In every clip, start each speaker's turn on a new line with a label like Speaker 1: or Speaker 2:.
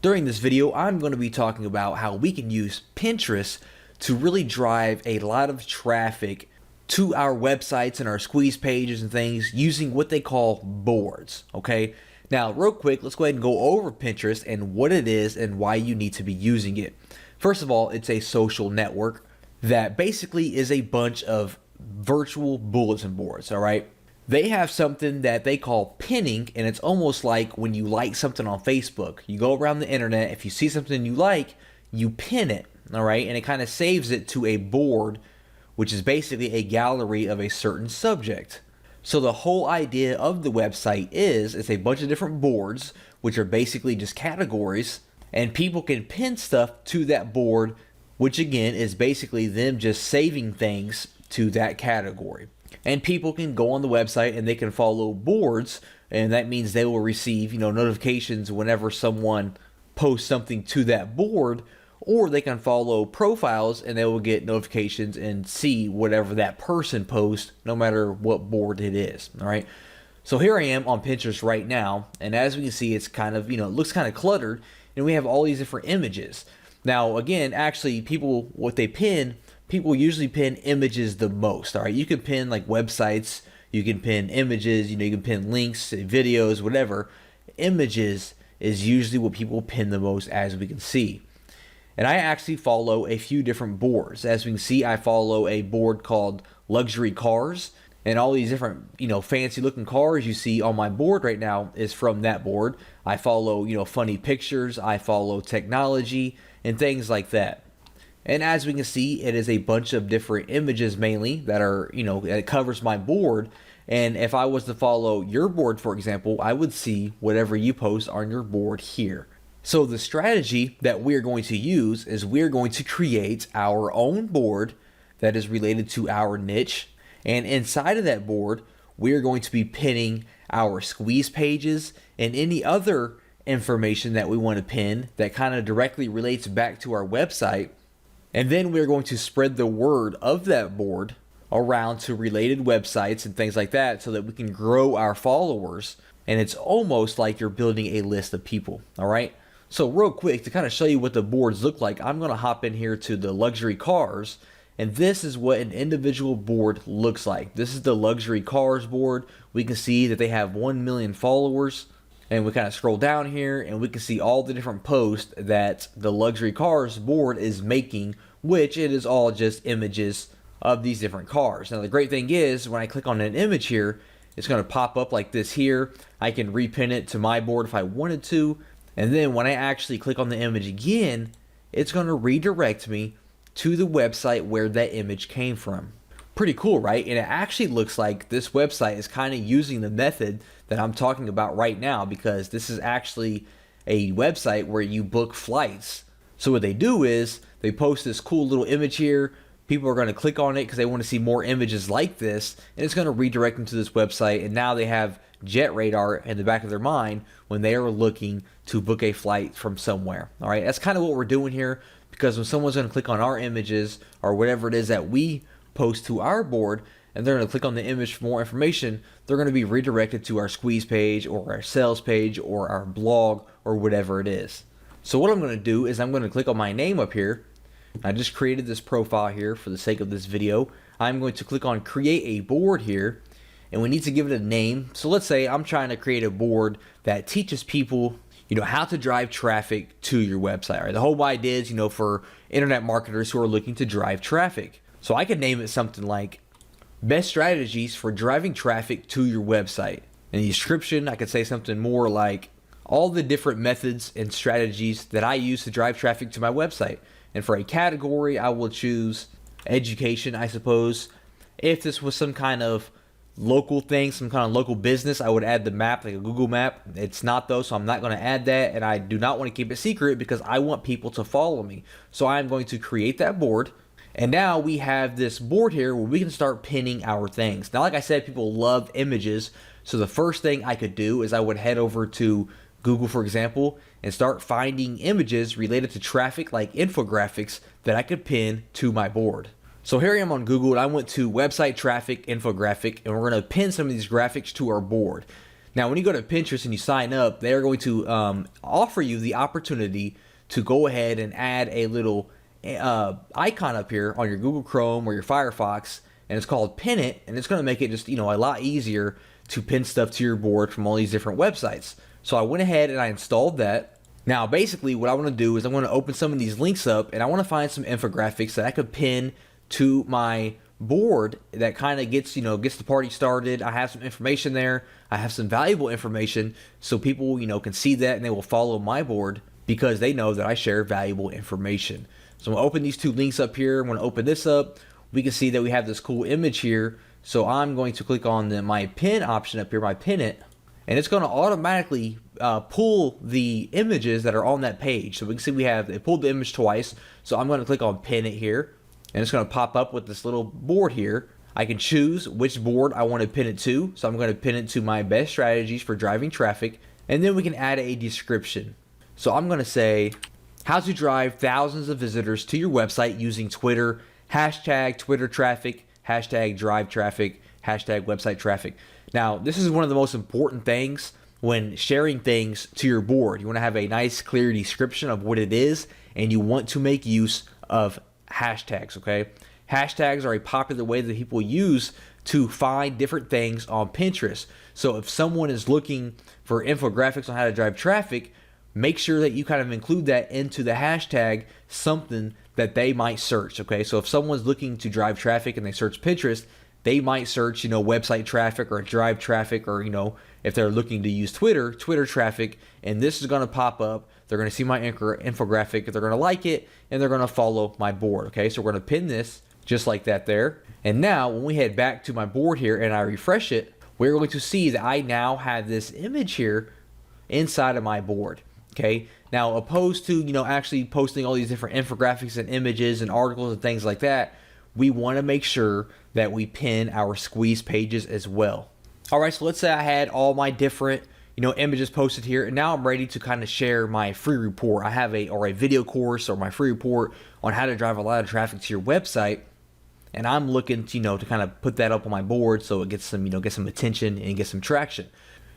Speaker 1: During this video, I'm going to be talking about how we can use Pinterest to really drive a lot of traffic to our websites and our squeeze pages and things using what they call boards, okay? Now, real quick, let's go ahead and go over Pinterest and what it is and why you need to be using it. First of all, it's a social network that basically is a bunch of virtual bulletin boards, all right? They have something that they call pinning, and it's almost like when you like something on Facebook. You go around the internet, if you see something you like, you pin it, all right? And it kind of saves it to a board, which is basically a gallery of a certain subject. So the whole idea of the website is it's a bunch of different boards, which are basically just categories, and people can pin stuff to that board, which again is basically them just saving things to that category. And people can go on the website and they can follow boards, and that means they will receive, notifications whenever someone posts something to that board, or they can follow profiles and they will get notifications and see whatever that person posts, no matter what board it is. All right. So here I am on Pinterest right now, and as we can see, it's kind of, it looks kind of cluttered, and we have all these different images. Now, again, actually, people usually pin images the most. All right, you can pin like websites, you can pin images, you can pin links, videos, whatever. Images is usually what people pin the most, as we can see. And I actually follow a few different boards. As we can see, I follow a board called luxury cars, and all these different, fancy looking cars you see on my board right now is from that board. I follow, funny pictures, I follow technology and things like that. And as we can see, it is a bunch of different images mainly that are, that covers my board. And if I was to follow your board, for example, I would see whatever you post on your board here. So the strategy that we're going to use is we're going to create our own board that is related to our niche. And inside of that board, we're going to be pinning our squeeze pages and any other information that we want to pin that kind of directly relates back to our website. And then we're going to spread the word of that board around to related websites and things like that so that we can grow our followers. And it's almost like you're building a list of people, all right? So real quick, to kind of show you what the boards look like, I'm going to hop in here to the luxury cars. And this is what an individual board looks like. This is the luxury cars board. We can see that they have 1 million followers. And we kind of scroll down here and we can see all the different posts that the luxury cars board is making, which it is all just images of these different cars. Now the great thing is when I click on an image here, it's going to pop up like this here. I can repin it to my board if I wanted to. And then when I actually click on the image again, it's going to redirect me to the website where that image came from. Pretty cool, right? And it actually looks like this website is kind of using the method that I'm talking about right now, because this is actually a website where you book flights. So what they do is they post this cool little image here. People are going to click on it because they want to see more images like this, and it's going to redirect them to this website. And now they have jet radar in the back of their mind when they are looking to book a flight from somewhere. All right, that's kind of what we're doing here, because when someone's going to click on our images or whatever it is that we post to our board, and they're going to click on the image for more information, they're going to be redirected to our squeeze page or our sales page or our blog or whatever it is. So what I'm going to do is I'm going to click on my name up here. I just created this profile here for the sake of this video. I'm going to click on create a board here, and we need to give it a name. So let's say I'm trying to create a board that teaches people how to drive traffic to your website. Right? The whole idea is, for internet marketers who are looking to drive traffic. So I could name it something like best strategies for driving traffic to your website. In the description, I could say something more like all the different methods and strategies that I use to drive traffic to my website. And for a category, I will choose education, I suppose. If this was some kind of local thing, some kind of local business, I would add the map, like a Google map. It's not though, so I'm not going to add that, and I do not want to keep it secret because I want people to follow me. So I'm going to create that board. And now we have this board here where we can start pinning our things. Now, like I said, people love images. So the first thing I could do is I would head over to Google, for example, and start finding images related to traffic, like infographics, that I could pin to my board. So here I am on Google, and I went to website traffic infographic, and we're going to pin some of these graphics to our board. Now, when you go to Pinterest and you sign up, they're going to offer you the opportunity to go ahead and add a little icon up here on your Google Chrome or your Firefox, and it's called Pin It, and it's going to make it just, a lot easier to pin stuff to your board from all these different websites. So I went ahead and I installed that. Now, basically, what I want to do is I'm going to open some of these links up, and I want to find some infographics that I could pin to my board that kind of gets the party started. I have some information there. I have some valuable information, so people can see that and they will follow my board because they know that I share valuable information. So I'm going to open these two links up here. I'm going to open this up. We can see that we have this cool image here. So I'm going to click on my pin option up here, my pin it, and it's going to automatically pull the images that are on that page. So we can see it pulled the image twice. So I'm going to click on pin it here, and it's going to pop up with this little board here. I can choose which board I want to pin it to. So I'm going to pin it to my best strategies for driving traffic, and then we can add a description. So I'm going to say how to drive thousands of visitors to your website using Twitter, hashtag Twitter traffic, hashtag drive traffic, hashtag website traffic. Now, this is one of the most important things when sharing things to your board. You want to have a nice, clear description of what it is, and you want to make use of hashtags, okay? Hashtags are a popular way that people use to find different things on Pinterest. So if someone is looking for infographics on how to drive traffic, make sure that you kind of include that into the hashtag, something that they might search, okay? So if someone's looking to drive traffic and they search Pinterest, they might search, website traffic or drive traffic, or, if they're looking to use Twitter traffic, and this is going to pop up. They're going to see my infographic, they're going to like it, and they're going to follow my board, okay? So we're going to pin this just like that there. And now when we head back to my board here and I refresh it, we're going to see that I now have this image here inside of my board, okay? Now, opposed to, actually posting all these different infographics and images and articles and things like that, we want to make sure that we pin our squeeze pages as well. All right, so let's say I had all my different, images posted here, and now I'm ready to kind of share my free report. I have a video course or my free report on how to drive a lot of traffic to your website, and I'm looking to, to kind of put that up on my board so it gets some, get some attention and get some traction.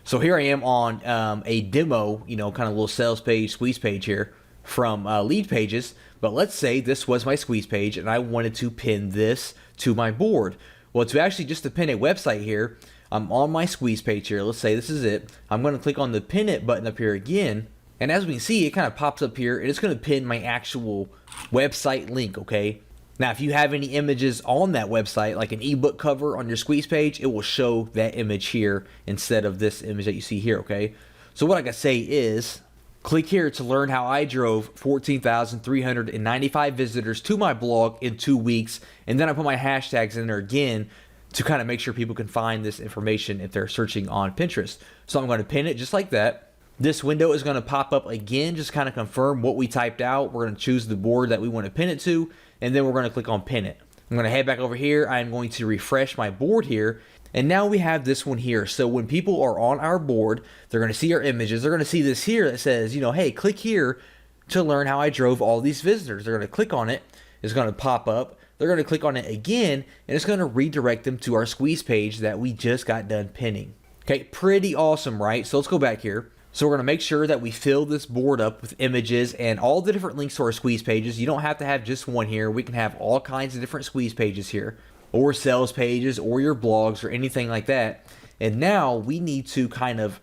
Speaker 1: So here I am on a demo, kind of little sales page, squeeze page here from Lead Pages. But let's say this was my squeeze page and I wanted to pin this to my board. Well, just to pin a website here, I'm on my squeeze page here. Let's say this is it. I'm going to click on the pin it button up here again. And as we can see, it kind of pops up here and it's going to pin my actual website link, okay? Now, if you have any images on that website, like an ebook cover on your squeeze page, it will show that image here instead of this image that you see here, okay? So what I can say is, click here to learn how I drove 14,395 visitors to my blog in 2 weeks, and then I put my hashtags in there again to kind of make sure people can find this information if they're searching on Pinterest. So I'm going to pin it just like that. This window is going to pop up again, just kind of confirm what we typed out. We're going to choose the board that we want to pin it to, and then we're going to click on pin it. I'm going to head back over here. I'm going to refresh my board here, and now we have this one here. So when people are on our board, they're going to see our images. They're going to see this here that says, hey, click here to learn how I drove all these visitors. They're going to click on it. It's going to pop up. They're going to click on it again, and it's going to redirect them to our squeeze page that we just got done pinning. Okay, pretty awesome, right? So let's go back here. So we're going to make sure that we fill this board up with images and all the different links to our squeeze pages. You don't have to have just one here. We can have all kinds of different squeeze pages here, or sales pages, or your blogs, or anything like that. And now we need to kind of,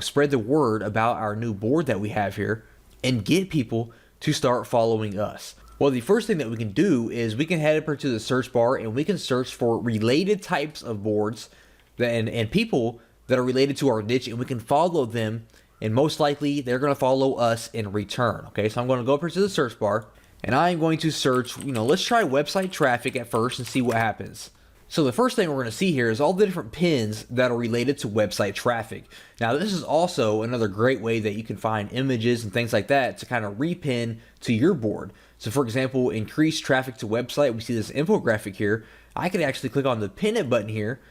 Speaker 1: spread the word about our new board that we have here and get people to start following us. Well, the first thing that we can do is we can head over to the search bar and we can search for related types of boards and people that are related to our niche, and we can follow them, and most likely they're going to follow us in return. Okay, so I'm going to go over to the search bar and I'm going to search, let's try website traffic at first and see what happens. So the first thing we're going to see here is all the different pins that are related to website traffic. Now, this is also another great way that you can find images and things like that to kind of repin to your board. So for example, increase traffic to website. We see this infographic here. I can actually click on the pin it button here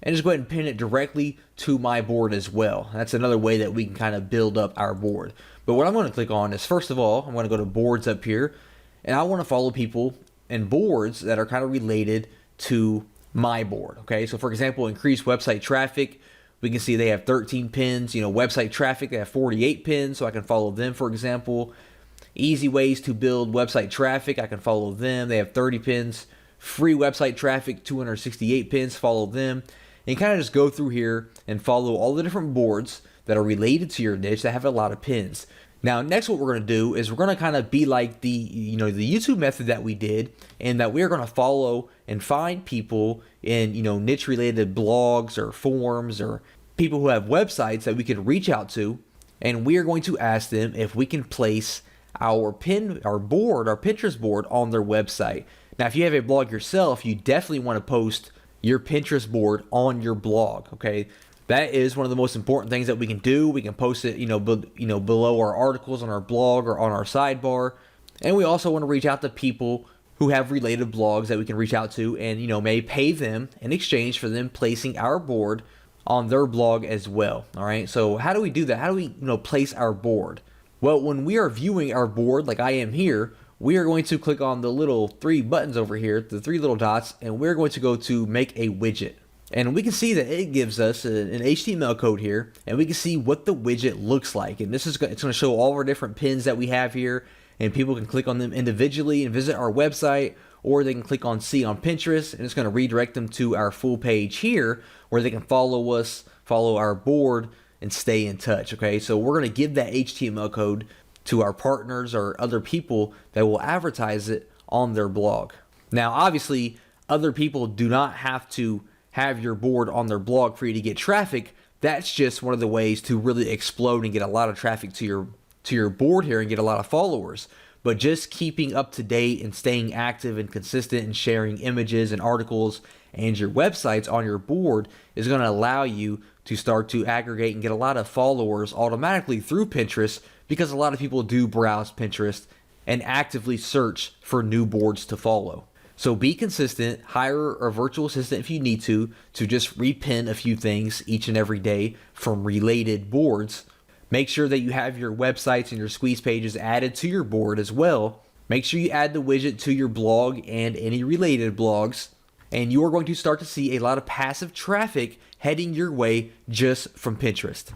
Speaker 1: and just go ahead and pin it directly to my board as well. That's another way that we can kind of build up our board. But what I'm going to click on is, first of all, I'm going to go to boards up here, and I want to follow people and boards that are kind of related to my board. Okay, so for example, increase website traffic. We can see they have 13 pins. Website traffic, they have 48 pins, so I can follow them, for example. Easy ways to build website traffic, I can follow them. They have 30 pins. Free website traffic, 268 pins, follow them. And kind of just go through here and follow all the different boards that are related to your niche that have a lot of pins. Now, next what we're going to do is we're going to kind of be like the YouTube method that we did, and that we're going to follow and find people in, niche related blogs or forums or people who have websites that we can reach out to, and we are going to ask them if we can place our Pinterest board on their website. Now, if you have a blog yourself, you definitely want to post your Pinterest board on your blog, okay? That is one of the most important things that we can do. We can post it, below our articles on our blog or on our sidebar. And we also want to reach out to people who have related blogs that we can reach out to and, may pay them in exchange for them placing our board on their blog as well, all right? So how do we do that? How do we, place our board? Well, when we are viewing our board, like I am here, we are going to click on the little 3 buttons over here, the 3 little dots, and we're going to go to make a widget. And we can see that it gives us an HTML code here, and we can see what the widget looks like. And it's going to show all our different pins that we have here, and people can click on them individually and visit our website, or they can click on see on Pinterest, and it's going to redirect them to our full page here, where they can follow us, follow our board, and stay in touch. Okay, so we're going to give that HTML code to our partners or other people that will advertise it on their blog. Now, obviously, other people do not have to have your board on their blog for you to get traffic. That's just one of the ways to really explode and get a lot of traffic to your board here and get a lot of followers. But just keeping up to date and staying active and consistent and sharing images and articles and your websites on your board is going to allow you to start to aggregate and get a lot of followers automatically through Pinterest, because a lot of people do browse Pinterest and actively search for new boards to follow. So be consistent, hire a virtual assistant if you need to just repin a few things each and every day from related boards. Make sure that you have your websites and your squeeze pages added to your board as well. Make sure you add the widget to your blog and any related blogs. And you are going to start to see a lot of passive traffic heading your way just from Pinterest.